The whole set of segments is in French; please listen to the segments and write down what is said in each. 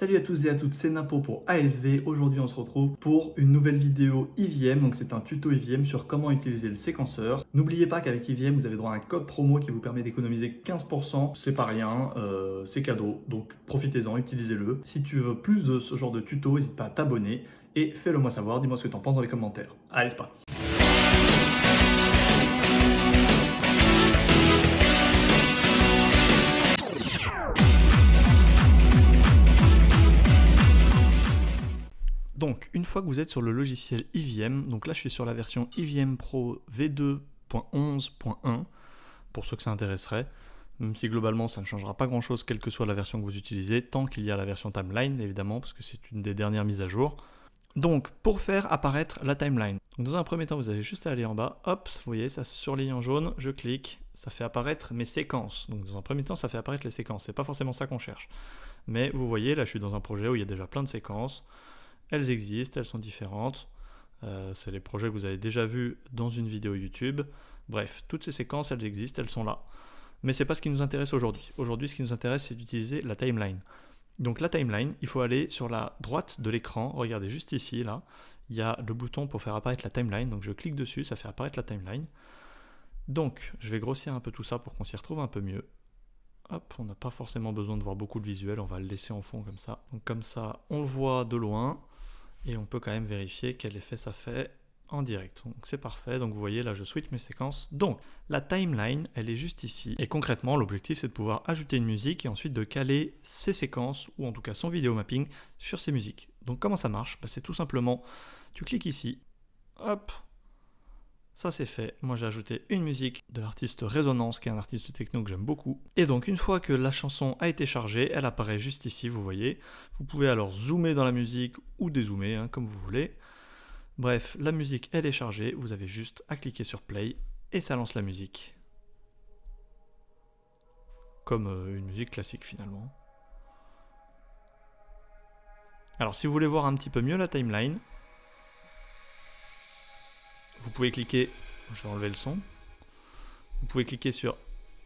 Salut à tous et à toutes, c'est Napo pour ASV. Aujourd'hui on se retrouve pour une nouvelle vidéo EVM, donc c'est un tuto EVM sur comment utiliser le séquenceur. N'oubliez pas qu'avec EVM vous avez droit à un code promo qui vous permet d'économiser 15%, c'est pas rien, c'est cadeau, donc profitez-en, utilisez-le. Si tu veux plus de ce genre de tuto, n'hésite pas à t'abonner et fais-le moi savoir, dis-moi ce que tu en penses dans les commentaires. Allez c'est parti. Donc, une fois que vous êtes sur le logiciel EVM, donc là je suis sur la version EVM Pro V2.11.1, pour ceux que ça intéresserait, même si globalement ça ne changera pas grand chose quelle que soit la version que vous utilisez, tant qu'il y a la version timeline évidemment, parce que c'est une des dernières mises à jour. Donc, pour faire apparaître la timeline, donc dans un premier temps vous avez juste à aller en bas, hop, vous voyez, ça se surligne en jaune, je clique, ça fait apparaître mes séquences. Donc dans un premier temps ça fait apparaître les séquences, c'est pas forcément ça qu'on cherche. Mais vous voyez, là je suis dans un projet où il y a déjà plein de séquences. Elles existent, elles sont différentes. C'est les projets que vous avez déjà vus dans une vidéo YouTube. Bref, toutes ces séquences, elles existent, elles sont là. Mais ce n'est pas ce qui nous intéresse aujourd'hui. Aujourd'hui, ce qui nous intéresse, c'est d'utiliser la timeline. Donc la timeline, il faut aller sur la droite de l'écran. Regardez juste ici, là, il y a le bouton pour faire apparaître la timeline. Donc je clique dessus, ça fait apparaître la timeline. Donc je vais grossir un peu tout ça pour qu'on s'y retrouve un peu mieux. Hop, on n'a pas forcément besoin de voir beaucoup de visuel, on va le laisser en fond comme ça. Donc comme ça, on le voit de loin. Et on peut quand même vérifier quel effet ça fait en direct. Donc c'est parfait, donc vous voyez là je switch mes séquences. Donc la timeline elle est juste ici. Et concrètement l'objectif c'est de pouvoir ajouter une musique et ensuite de caler ces séquences, ou en tout cas son vidéo mapping, sur ces musiques. Donc comment ça marche? C'est tout simplement, tu cliques ici, hop, ça c'est fait. Moi j'ai ajouté une musique de l'artiste Résonance, qui est un artiste techno que j'aime beaucoup. Et donc une fois que la chanson a été chargée, elle apparaît juste ici, vous voyez. Vous pouvez alors zoomer dans la musique ou dézoomer, comme vous voulez. Bref, la musique elle est chargée, vous avez juste à cliquer sur play et ça lance la musique. Comme une musique classique finalement. Alors si vous voulez voir un petit peu mieux la timeline, vous pouvez cliquer, je vais enlever le son, vous pouvez cliquer sur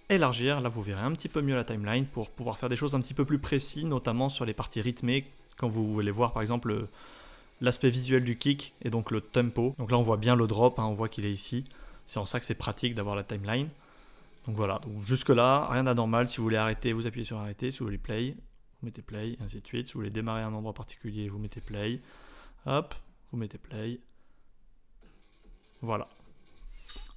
élargir, là vous verrez un petit peu mieux la timeline pour pouvoir faire des choses un petit peu plus précises, notamment sur les parties rythmées, quand vous voulez voir par exemple l'aspect visuel du kick et donc le tempo. Donc là on voit bien le drop, on voit qu'il est ici, c'est en ça que c'est pratique d'avoir la timeline. Donc voilà, donc jusque là, rien d'anormal. Si vous voulez arrêter, vous appuyez sur arrêter, si vous voulez play, vous mettez play, et ainsi de suite. Si vous voulez démarrer un endroit particulier, vous mettez play, hop, vous mettez play. Voilà.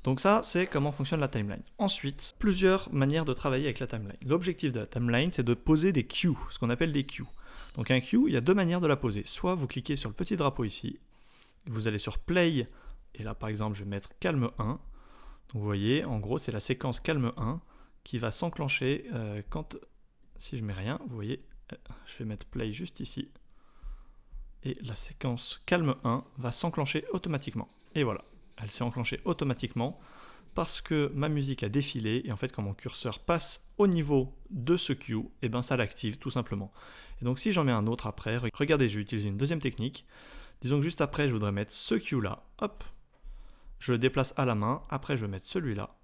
Donc ça, c'est comment fonctionne la timeline. Ensuite, plusieurs manières de travailler avec la timeline. L'objectif de la timeline, c'est de poser des cues, ce qu'on appelle des cues. Donc un cue, il y a deux manières de la poser. Soit vous cliquez sur le petit drapeau ici, vous allez sur play, et là par exemple, je vais mettre calme 1. Donc vous voyez, en gros, c'est la séquence calme 1 qui va s'enclencher quand, si je mets rien, vous voyez, je vais mettre play juste ici. Et la séquence calme 1 va s'enclencher automatiquement. Et voilà. Elle s'est enclenchée automatiquement parce que ma musique a défilé et en fait quand mon curseur passe au niveau de ce cue, et ben ça l'active tout simplement. Et donc si j'en mets un autre après, regardez, je vais utiliser une deuxième technique. Disons que juste après je voudrais mettre ce cue là, hop, je le déplace à la main, après je vais mettre celui-là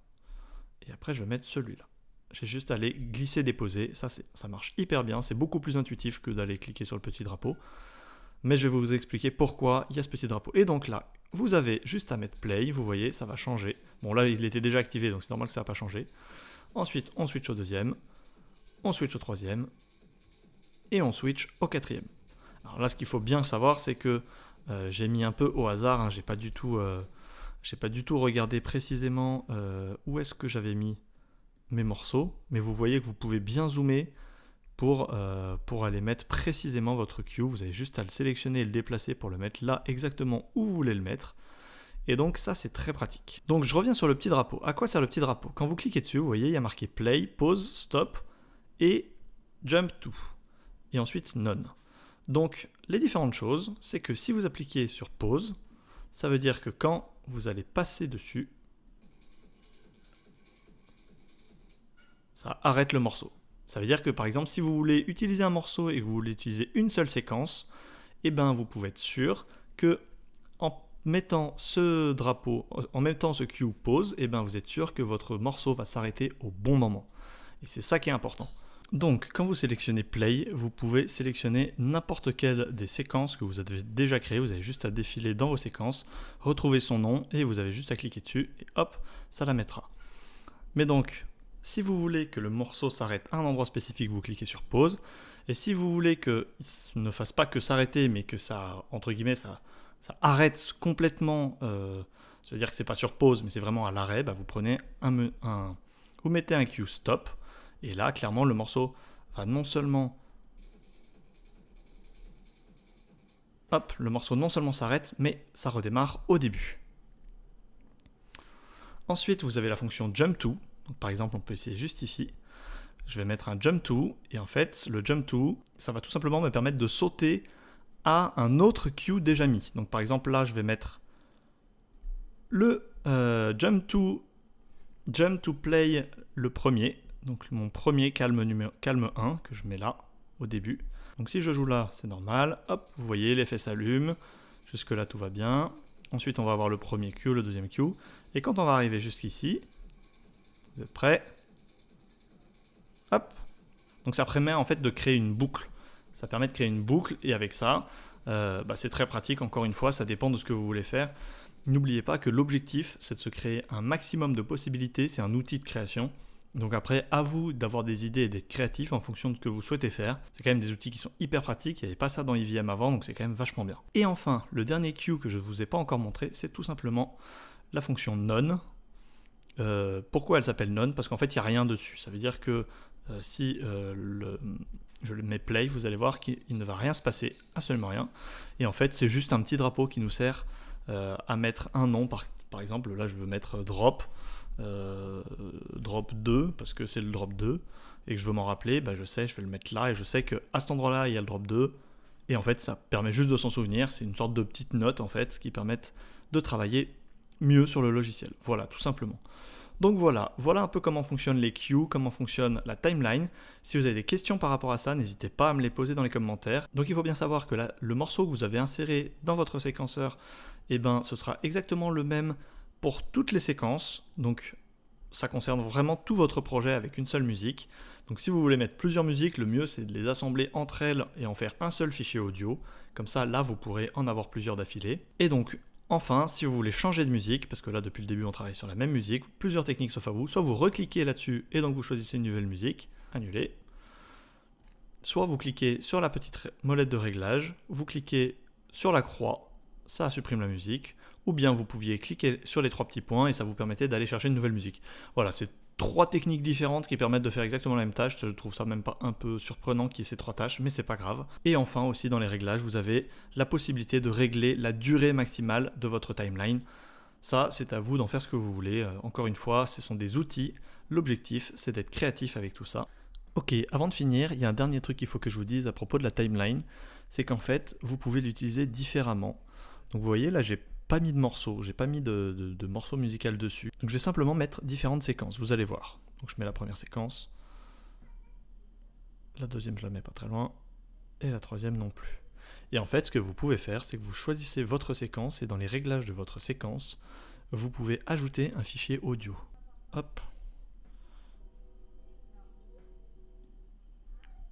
et après je vais mettre celui-là. J'ai juste à aller glisser, déposer, ça marche hyper bien, c'est beaucoup plus intuitif que d'aller cliquer sur le petit drapeau. Mais je vais vous expliquer pourquoi il y a ce petit drapeau. Et donc là, vous avez juste à mettre play, vous voyez, ça va changer. Bon là, il était déjà activé, donc c'est normal que ça n'a pas changé. Ensuite, on switch au deuxième, on switch au troisième, et on switch au quatrième. Alors là, ce qu'il faut bien savoir, c'est que j'ai mis un peu au hasard, j'ai pas du tout regardé précisément où est-ce que j'avais mis mes morceaux, mais vous voyez que vous pouvez bien zoomer pour aller mettre précisément votre cue. Vous avez juste à le sélectionner et le déplacer pour le mettre là exactement où vous voulez le mettre. Et donc ça c'est très pratique. Donc je reviens sur le petit drapeau. À quoi sert le petit drapeau? Quand vous cliquez dessus, vous voyez, il y a marqué play, pause, stop et jump to. Et ensuite none. Donc les différentes choses, c'est que si vous appliquez sur pause, ça veut dire que quand vous allez passer dessus, ça arrête le morceau. Ça veut dire que par exemple, si vous voulez utiliser un morceau et que vous voulez utiliser une seule séquence, eh ben, vous pouvez être sûr que en mettant ce drapeau, en mettant ce cue pause, eh ben, vous êtes sûr que votre morceau va s'arrêter au bon moment. Et c'est ça qui est important. Donc, quand vous sélectionnez Play, vous pouvez sélectionner n'importe quelle des séquences que vous avez déjà créées. Vous avez juste à défiler dans vos séquences, retrouver son nom et vous avez juste à cliquer dessus et hop, ça la mettra. Mais donc, si vous voulez que le morceau s'arrête à un endroit spécifique, vous cliquez sur pause. Et si vous voulez qu'il ne fasse pas que s'arrêter, mais que ça, entre guillemets, ça arrête complètement, ça veut dire que c'est pas sur pause, mais c'est vraiment à l'arrêt, bah vous prenez vous mettez un cue stop. Et là, clairement, le morceau va non seulement... Hop, le morceau non seulement s'arrête, mais ça redémarre au début. Ensuite, vous avez la fonction jump to. Donc, par exemple, on peut essayer juste ici. Je vais mettre un jump to. Et en fait, le jump to, ça va tout simplement me permettre de sauter à un autre cue déjà mis. Donc, par exemple, là, je vais mettre le jump to play le premier. Donc mon premier calme 1 que je mets là au début. Donc si je joue là, c'est normal. Hop, vous voyez, l'effet s'allume. Jusque là, tout va bien. Ensuite, on va avoir le premier cue, le deuxième cue. Et quand on va arriver jusqu'ici, vous êtes prêts? Hop. Donc ça permet en fait de créer une boucle. Ça permet de créer une boucle et avec ça, c'est très pratique. Encore une fois, ça dépend de ce que vous voulez faire. N'oubliez pas que l'objectif, c'est de se créer un maximum de possibilités. C'est un outil de création. Donc après, à vous d'avoir des idées et d'être créatif en fonction de ce que vous souhaitez faire. C'est quand même des outils qui sont hyper pratiques, il n'y avait pas ça dans EVM avant, donc c'est quand même vachement bien. Et enfin, le dernier cue que je ne vous ai pas encore montré, c'est tout simplement la fonction none. Pourquoi elle s'appelle none? Parce qu'en fait, il n'y a rien dessus. Ça veut dire que si je le mets play, vous allez voir qu'il ne va rien se passer, absolument rien. Et en fait, c'est juste un petit drapeau qui nous sert à mettre un nom. Par exemple, là, je veux mettre drop. Drop 2 parce que c'est le drop 2 et que je veux m'en rappeler, je sais, je vais le mettre là et je sais qu'à cet endroit là il y a le drop 2 et en fait ça permet juste de s'en souvenir. C'est une sorte de petite note en fait qui permettent de travailler mieux sur le logiciel. Voilà, tout simplement. Donc voilà un peu comment fonctionnent les queues, comment fonctionne la timeline. Si vous avez des questions par rapport à ça, n'hésitez pas à me les poser dans les commentaires. Donc il faut bien savoir que le morceau que vous avez inséré dans votre séquenceur, ce sera exactement le même pour toutes les séquences. Donc ça concerne vraiment tout votre projet avec une seule musique. Donc si vous voulez mettre plusieurs musiques, le mieux c'est de les assembler entre elles et en faire un seul fichier audio. Comme ça, là, vous pourrez en avoir plusieurs d'affilée. Et donc, enfin, si vous voulez changer de musique, parce que là, depuis le début, on travaille sur la même musique, plusieurs techniques s'offrent à vous. Soit vous recliquez là-dessus et donc vous choisissez une nouvelle musique, annuler. Soit vous cliquez sur la petite molette de réglage, vous cliquez sur la croix, ça supprime la musique. Ou bien vous pouviez cliquer sur les trois petits points et ça vous permettait d'aller chercher une nouvelle musique. Voilà, c'est trois techniques différentes qui permettent de faire exactement la même tâche. Je trouve ça même pas un peu surprenant qu'il y ait ces trois tâches, mais c'est pas grave. Et enfin aussi dans les réglages, vous avez la possibilité de régler la durée maximale de votre timeline. Ça, c'est à vous d'en faire ce que vous voulez. Encore une fois, ce sont des outils. L'objectif, c'est d'être créatif avec tout ça. Ok, avant de finir, il y a un dernier truc qu'il faut que je vous dise à propos de la timeline. C'est qu'en fait, vous pouvez l'utiliser différemment. Donc vous voyez, là j'ai pas mis de morceaux, j'ai pas mis de morceaux musical dessus. Donc je vais simplement mettre différentes séquences, vous allez voir. Donc je mets la première séquence, la deuxième je la mets pas très loin, et la troisième non plus. Et en fait ce que vous pouvez faire, c'est que vous choisissez votre séquence, et dans les réglages de votre séquence, vous pouvez ajouter un fichier audio. Hop.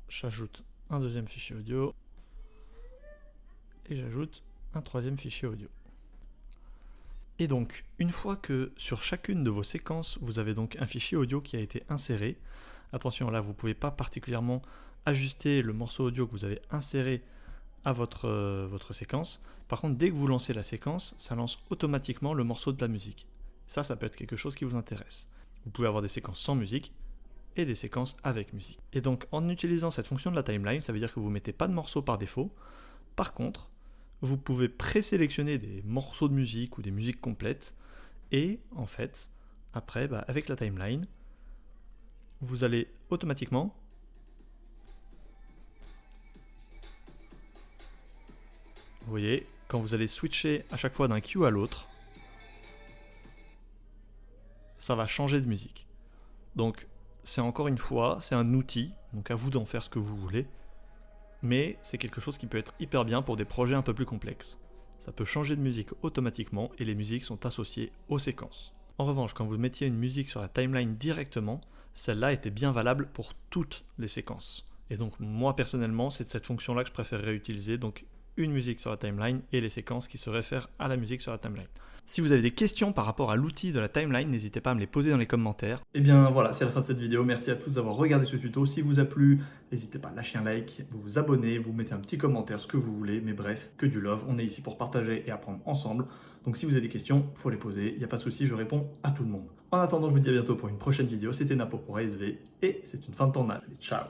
J'ajoute un deuxième fichier audio, et j'ajoute un troisième fichier audio. Et donc, une fois que sur chacune de vos séquences, vous avez donc un fichier audio qui a été inséré, attention là, vous ne pouvez pas particulièrement ajuster le morceau audio que vous avez inséré à votre séquence. Par contre, dès que vous lancez la séquence, ça lance automatiquement le morceau de la musique. Ça peut être quelque chose qui vous intéresse. Vous pouvez avoir des séquences sans musique et des séquences avec musique. Et donc, en utilisant cette fonction de la timeline, ça veut dire que vous ne mettez pas de morceau par défaut. Par contre, vous pouvez présélectionner des morceaux de musique ou des musiques complètes et en fait, après, avec la timeline, vous allez automatiquement vous voyez, quand vous allez switcher à chaque fois d'un cue à l'autre, ça va changer de musique. Donc, c'est encore une fois, c'est un outil, donc à vous d'en faire ce que vous voulez. Mais c'est quelque chose qui peut être hyper bien pour des projets un peu plus complexes. Ça peut changer de musique automatiquement et les musiques sont associées aux séquences. En revanche, quand vous mettiez une musique sur la timeline directement, celle-là était bien valable pour toutes les séquences. Et donc moi personnellement, c'est cette fonction-là que je préférerais utiliser, donc une musique sur la timeline et les séquences qui se réfèrent à la musique sur la timeline. Si vous avez des questions par rapport à l'outil de la timeline, n'hésitez pas à me les poser dans les commentaires. Et bien voilà, c'est la fin de cette vidéo. Merci à tous d'avoir regardé ce tuto. Si vous a plu, n'hésitez pas à lâcher un like, vous vous abonnez, vous mettez un petit commentaire, ce que vous voulez. Mais bref, que du love. On est ici pour partager et apprendre ensemble. Donc si vous avez des questions, il faut les poser. Il n'y a pas de souci, je réponds à tout le monde. En attendant, je vous dis à bientôt pour une prochaine vidéo. C'était Napo pour ASV et c'est une fin de tournage. Ciao.